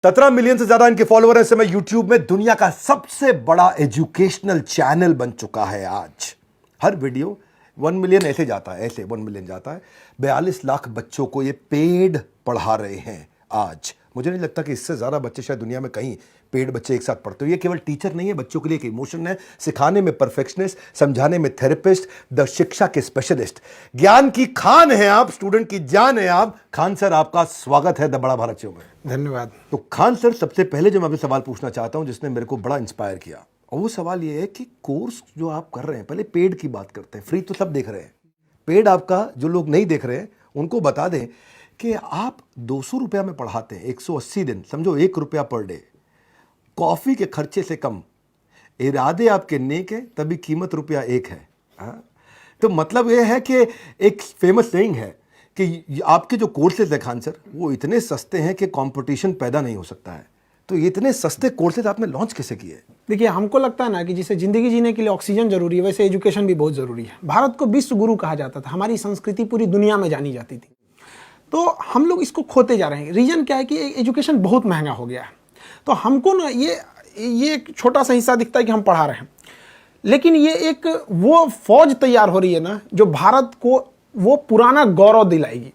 17 million से ज्यादा इनके फॉलोअर हैं। समय यूट्यूब में दुनिया का सबसे बड़ा एजुकेशनल चैनल बन चुका है आज। हर वीडियो 1 मिलियन ऐसे जाता है, ऐसे 1 मिलियन जाता है। 42 लाख बच्चों को ये पेड पढ़ा रहे हैं आज। मुझे नहीं लगता कि इससे ज्यादा बच्चे शायद दुनिया में कहीं पेड बच्चे एक साथ पढ़ते हो। ये केवल टीचर नहीं है, बच्चों के लिए एक इमोशन है। सिखाने में परफेक्शनिस्ट, समझाने में थेरेपिस्ट, द शिक्षा के स्पेशलिस्ट, ज्ञान की खान है आप, स्टूडेंट की जान है आप। खान सर, आपका स्वागत है द बड़ा भारत शो में। धन्यवाद। तो खान सर, सबसे पहले जो मैं आपसे सवाल पूछना चाहता हूं जिसने मेरे को बड़ा इंस्पायर किया, और वो सवाल ये है कि कोर्स जो आप कर रहे हैं, पहले पेड की बात करते हैं। फ्री तो सब देख रहे हैं, पेड आपका जो लोग नहीं देख रहे हैं उनको बता दें कि आप 200 रुपया में पढ़ाते हैं, 180 दिन, समझो 1 रुपया पर डे, कॉफी के खर्चे से कम। इरादे आपके नेक है तभी कीमत रुपया 1 है। तो मतलब यह है कि एक फेमस सेइंग है कि आपके जो कोर्सेज है खान सर, वो इतने सस्ते हैं कि कंपटीशन पैदा नहीं हो सकता है। तो ये इतने सस्ते कोर्सेज आपने लॉन्च कैसे किए? देखिए, हमको लगता है ना कि जिसे जिंदगी जीने के लिए ऑक्सीजन जरूरी है, वैसे एजुकेशन भी बहुत जरूरी है। भारत को विश्व गुरु कहा जाता था, हमारी संस्कृति पूरी दुनिया में जानी जाती थी। तो हम लोग इसको खोते जा रहे हैं। रीजन क्या है कि एजुकेशन बहुत महंगा हो गया है। तो हमको ना ये एक छोटा सा हिस्सा दिखता है कि हम पढ़ा रहे हैं, लेकिन ये एक वो फौज तैयार हो रही है ना जो भारत को वो पुराना गौरव दिलाएगी।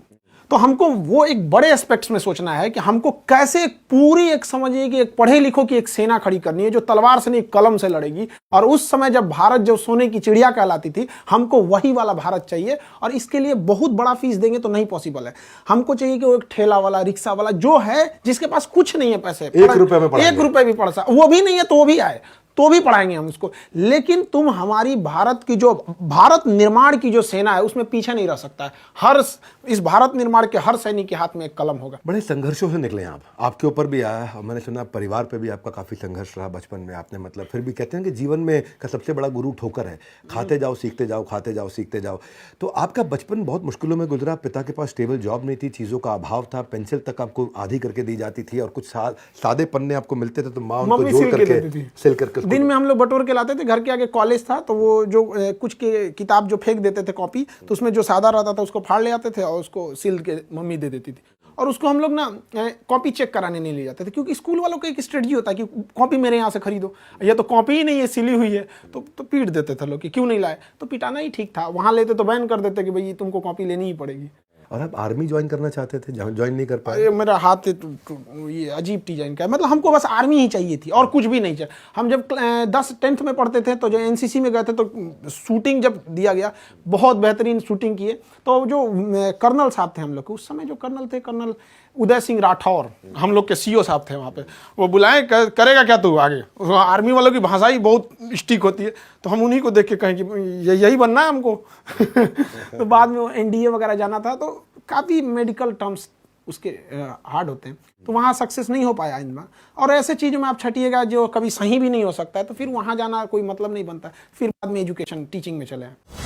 तो हमको वो एक बड़े एस्पेक्ट्स में सोचना है कि हमको कैसे पूरी एक समझिए कि एक पढ़े लिखों की एक सेना खड़ी करनी है जो तलवार से नहीं कलम से लड़ेगी। और उस समय जब भारत जो सोने की चिड़िया कहलाती थी, हमको वही वाला भारत चाहिए। और इसके लिए बहुत बड़ा फीस देंगे तो नहीं पॉसिबल है। हमको चाहिए कि वो एक ठेला वाला, रिक्शा वाला जो है, जिसके पास कुछ नहीं है पैसे, 1 रुपये में 1 रुपये भी पढ़ सकता, वो भी नहीं है तो वो भी आए तो भी पढ़ाएंगे हम उसको। लेकिन तुम हमारी भारत की जो भारत निर्माण की जो सेना है उसमें पीछे नहीं रह सकता है। इस भारत निर्माण के हर सैनिक के हाथ में एक कलम होगा। बड़े संघर्षों से निकले आप, आपके ऊपर भी आया, और मैंने सुना परिवार पे भी आपका काफी संघर्ष रहा बचपन में। आपने मतलब फिर भी कहते हैं कि जीवन में का सबसे बड़ा गुरु ठोकर है। खाते जाओ सीखते जाओ, खाते जाओ सीखते जाओ। तो आपका बचपन बहुत मुश्किलों में गुजरा। पिता के पास स्टेबल जॉब नहीं थी, चीजों का अभाव था, पेंसिल तक आपको आधी करके दी जाती थी, और कुछ सादे पन्ने आपको मिलते थे तो माँ उनको जोड़ करके सिल करके दिन में हम लोग बटोर के लाते थे। घर के आगे कॉलेज था तो वो जो कुछ के किताब जो फेंक देते थे कॉपी, तो उसमें जो सादा रहता था उसको फाड़ ले आते थे और उसको सिल के मम्मी दे देती थी। और उसको हम लोग ना कॉपी चेक कराने नहीं ले जाते थे, क्योंकि स्कूल वालों का एक स्ट्रेटजी होता है कि कॉपी मेरे यहाँ से खरीदो, या तो कॉपी ही नहीं है, सिली हुई है, तो पीट देते थे लोग कि क्यों नहीं लाए। तो पिटाना ही ठीक था। वहाँ लेते तो बैन कर देते कि भाई तुमको कॉपी लेनी ही पड़ेगी। और आप आर्मी ज्वाइन करना चाहते थे, ज्वाइन नहीं कर पाए? मेरा हाथ ये अजीब डिजाइन का है। मतलब हमको बस आर्मी ही चाहिए थी और कुछ भी नहीं चाहिए। हम जब 10th में पढ़ते थे तो जो एनसीसी में गए थे, तो शूटिंग जब दिया गया, बहुत बेहतरीन शूटिंग किए। तो जो कर्नल साहब थे हम लोग के, उस समय जो कर्नल थे, कर्नल उदय सिंह राठौर, हम लोग के सीओ साहब थे वहाँ पे। वो बुलाए, करेगा क्या तू आगे? आर्मी वालों की भाषा ही बहुत स्टिक होती है, तो हम उन्हीं को देख के कहें कि यही बनना है हमको। तो बाद में एनडीए वगैरह जाना था, तो काफ़ी मेडिकल टर्म्स उसके हार्ड होते हैं, तो वहाँ सक्सेस नहीं हो पाया इनमें। और ऐसे चीज़ों में आप छटिएगा जो कभी सही भी नहीं हो सकता है, तो फिर वहाँ जाना कोई मतलब नहीं बनता। फिर बाद में एजुकेशन टीचिंग में चले आए।